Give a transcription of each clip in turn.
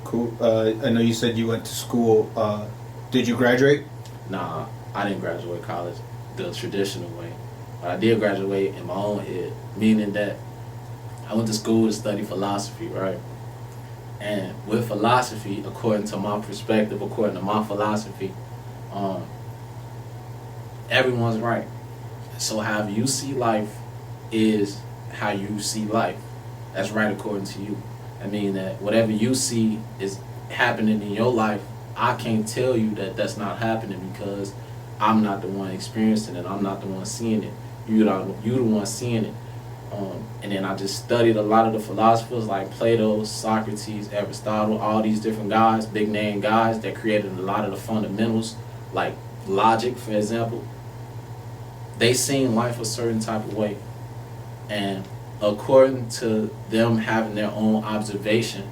Cool. I know you said you went to school. Did you graduate? Nah, I didn't graduate college the traditional way. But I did graduate in my own head, meaning that I went to school to study philosophy, right? And with philosophy, according to my perspective, according to my philosophy, um, everyone's right. So how you see life is how you see life. That's right according to you. I mean that whatever you see is happening in your life, I can't tell you that that's not happening because I'm not the one experiencing it. I'm not the one seeing it. You the one seeing it. And then I just studied a lot of the philosophers like Plato, Socrates, Aristotle, all these different guys, big name guys that created a lot of the fundamentals, like logic, for example. They seen life a certain type of way. And according to them having their own observation,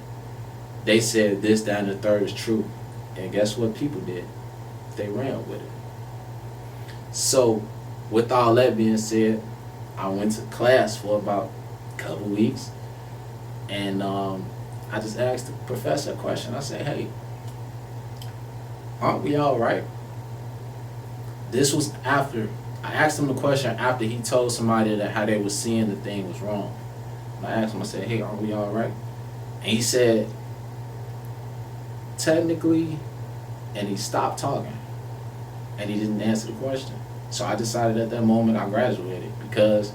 they said this, that, and the third is true. And guess what people did? They ran with it. So, with all that being said, I went to class for about a couple weeks, and I just asked the professor a question. I said, "Hey, aren't we all right?" This was after I asked him the question after he told somebody that how they were seeing the thing was wrong. And I asked him, I said, "Hey, aren't we all right?" And he said, "Technically," and he stopped talking, and he didn't answer the question. So I decided at that moment I graduated, because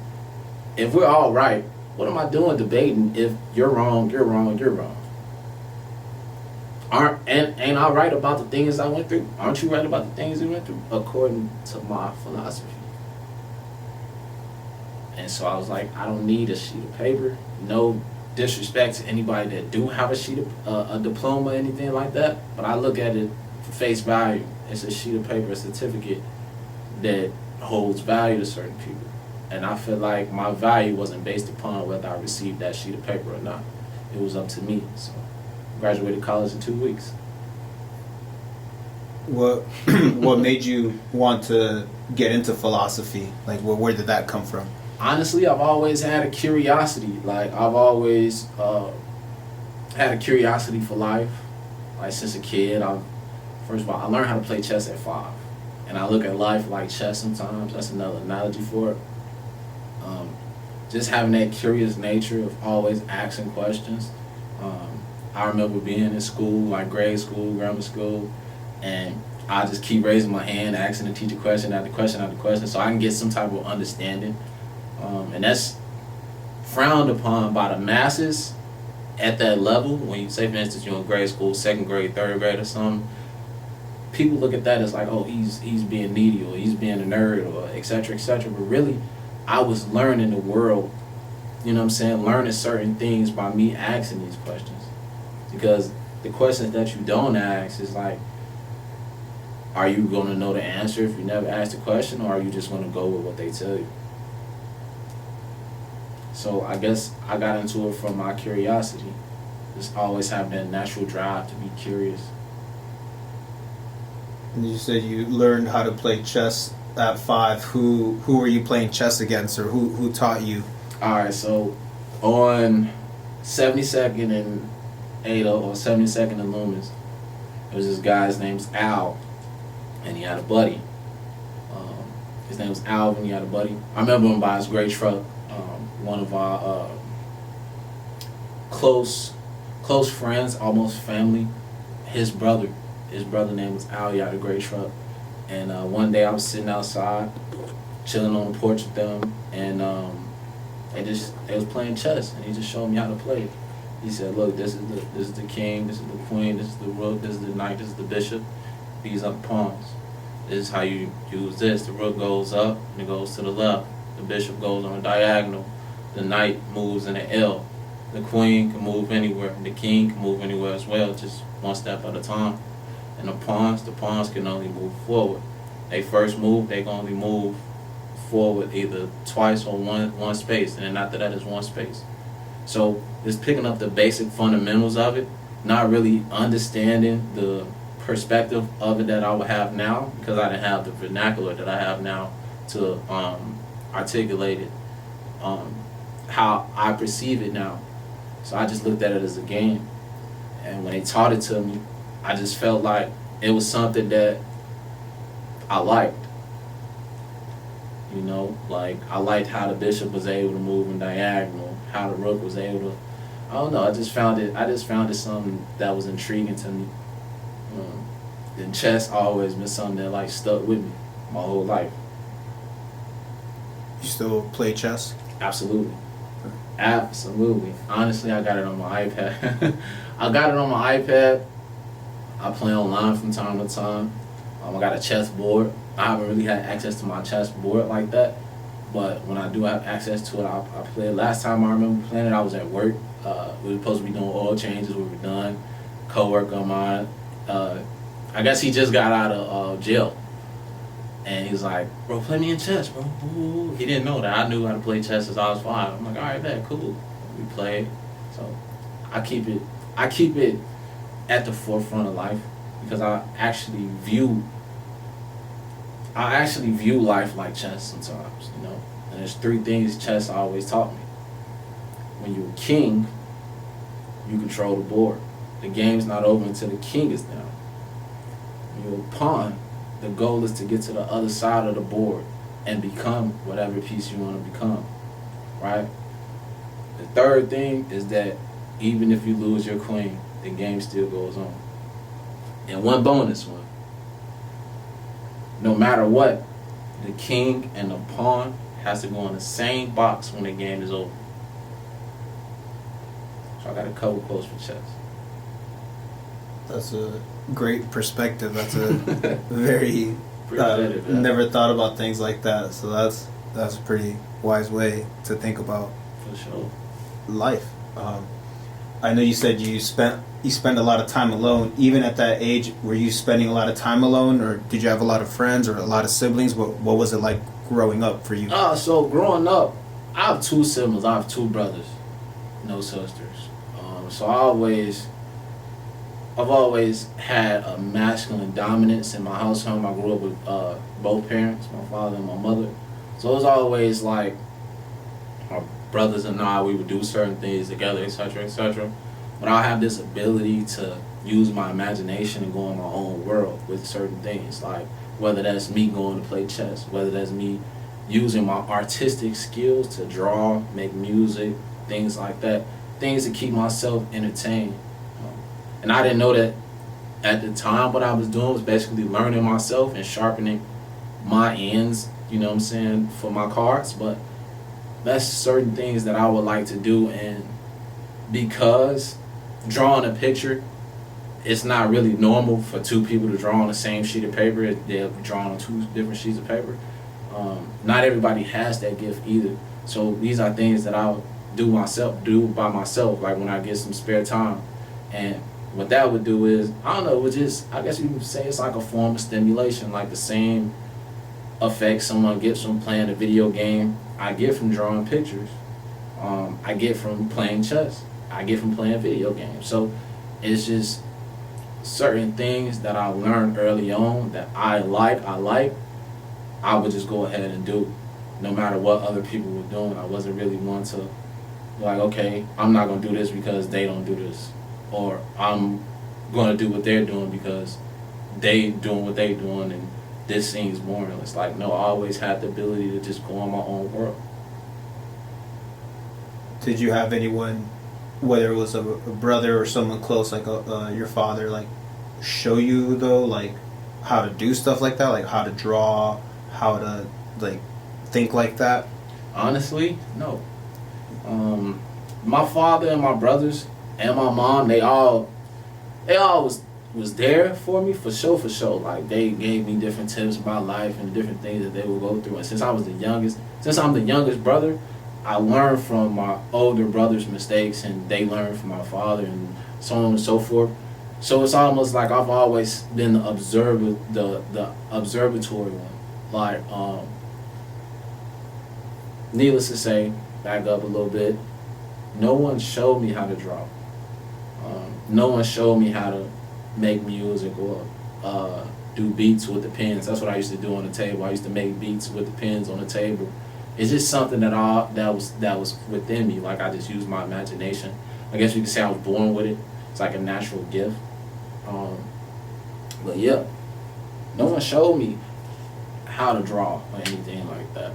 if we're all right, what am I doing debating if you're wrong, you're wrong, you're wrong? Ain't I right about the things I went through? Aren't you right about the things you went through? According to my philosophy. And so I was like, I don't need a sheet of paper. No disrespect to anybody that do have a sheet of a diploma or anything like that, but I look at it for face value. It's a sheet of paper, a certificate that holds value to certain people. And I feel like my value wasn't based upon whether I received that sheet of paper or not. It was up to me. So graduated college in 2 weeks. What what made you want to get into philosophy? Like, where did that come from? Honestly, I've always had a curiosity. Like, I've always had a curiosity for life. Like, since a kid, first of all, I learned how to play chess at 5. And I look at life like chess sometimes. That's another analogy for it. Just having that curious nature of always asking questions. I remember being in school, like grade school, grammar school, and I just keep raising my hand, asking the teacher question after question after question, so I can get some type of understanding. And that's frowned upon by the masses at that level. When you say, for instance, you're in grade school, 2nd grade, 3rd grade or something, people look at that as like, oh, he's being needy, or he's being a nerd, or et cetera, et cetera. But really, I was learning the world, you know what I'm saying, learning certain things by me asking these questions. Because the questions that you don't ask is like, are you going to know the answer if you never ask the question, or are you just going to go with what they tell you? So I guess I got into it from my curiosity. Just always having that natural drive to be curious. And you said you learned how to play chess at 5. Who were you playing chess against, or who taught you? All right, so on 72nd and Ada, or 72nd and Loomis, there was this guy's name's Al, and he had a buddy. His name was Alvin. He had a buddy. I remember him by his gray truck. One of our close friends, almost family. His brother name was Al. He had a gray truck. And one day I was sitting outside, chilling on the porch with them, and they was playing chess, and he just showed me how to play. He said, "Look, this is the king, this is the queen, this is the rook, this is the knight, this is the bishop. These are the pawns. This is how you use this. The rook goes up and it goes to the left. The bishop goes on a diagonal. The knight moves in an L. The queen can move anywhere. The king can move anywhere as well, just one step at a time. And the pawns can only move forward. They first move, they can only move forward either twice or one space, and then after that is one space. So it's picking up the basic fundamentals of it, not really understanding the perspective of it that I would have now, because I didn't have the vernacular that I have now to articulate it, how I perceive it now. So I just looked at it as a game. And when they taught it to me, I just felt like it was something that I liked. You know, like I liked how the bishop was able to move in diagonal, how the rook was able to. I don't know. I just found it something that was intriguing to me. And chess always been something that like stuck with me my whole life. You still play chess? Absolutely. Absolutely. Honestly, I got it on my iPad. I got it on my iPad. I play online from time to time. I got a chess board. I haven't really had access to my chess board like that, but when I do have access to it, I play it. Last time I remember playing it, I was at work. We were supposed to be doing oil changes. We were done. Co-worker of mine, I guess he just got out of jail. And he's like, bro, play me in chess, bro. Ooh. He didn't know that I knew how to play chess since I was 5. I'm like, all right, man, cool. We played. So I keep it at the forefront of life because I actually view life like chess sometimes, you know. And there's 3 things chess always taught me. When you're a king, you control the board. The game's not over until the king is down. When you're a pawn, the goal is to get to the other side of the board and become whatever piece you want to become, right? The 3rd thing is that even if you lose your queen, the game still goes on. And one bonus one. No matter what, the king and the pawn has to go in the same box when the game is over. So I got a couple quotes for chess. That's a great perspective. That's a very never thought about things like that. So that's a pretty wise way to think about for sure life. I know you said you spent a lot of time alone. Even at that age, were you spending a lot of time alone, or did you have a lot of friends or a lot of siblings? What was it like growing up for you? So growing up, I have 2 siblings. I have 2 brothers, no sisters. So I've always had a masculine dominance in my household. I grew up with both parents, my father and my mother. So it was always like my brothers and I, we would do certain things together, etc., etc. But I have this ability to use my imagination and go in my own world with certain things. Like whether that's me going to play chess, whether that's me using my artistic skills to draw, make music, things like that. Things to keep myself entertained. And I didn't know that at the time. What I was doing was basically learning myself and sharpening my ends, you know what I'm saying, for my cards. But that's certain things that I would like to do. And because drawing a picture, it's not really normal for 2 people to draw on the same sheet of paper. They're drawing on 2 different sheets of paper. Not everybody has that gift either. So these are things that I'll do by myself, like when I get some spare time. And what that would do is, I don't know, it would just, I guess you could say it's like a form of stimulation, like the same effect someone gets from playing a video game, I get from drawing pictures. I get from playing chess. I get from playing video games. So it's just certain things that I learned early on that I would just go ahead and do, no matter what other people were doing. I wasn't really one to, like, okay, I'm not going to do this because they don't do this. Or I'm going to do what they're doing because they doing what they're doing and this seems boring. It's like, no, I always had the ability to just go on my own world. Did you have anyone, whether it was a brother or someone close, like your father, like show you though, like how to do stuff like that, like how to draw, how to like think like that? Honestly, no. My father and my brothers and my mom, they all was there for me for sure. Like they gave me different tips about life and different things that they would go through. And since I'm the youngest brother, I learned from my older brother's mistakes, and they learned from my father, and so on and so forth. So it's almost like I've always been the observatory one. Like, needless to say, back up a little bit, no one showed me how to draw. No one showed me how to make music or do beats with the pens. That's what I used to do on the table. I used to make beats with the pens on the table. It's just something that was within me. Like I just used my imagination. I guess you could say I was born with it. It's like a natural gift. But yeah, no one showed me how to draw or anything like that.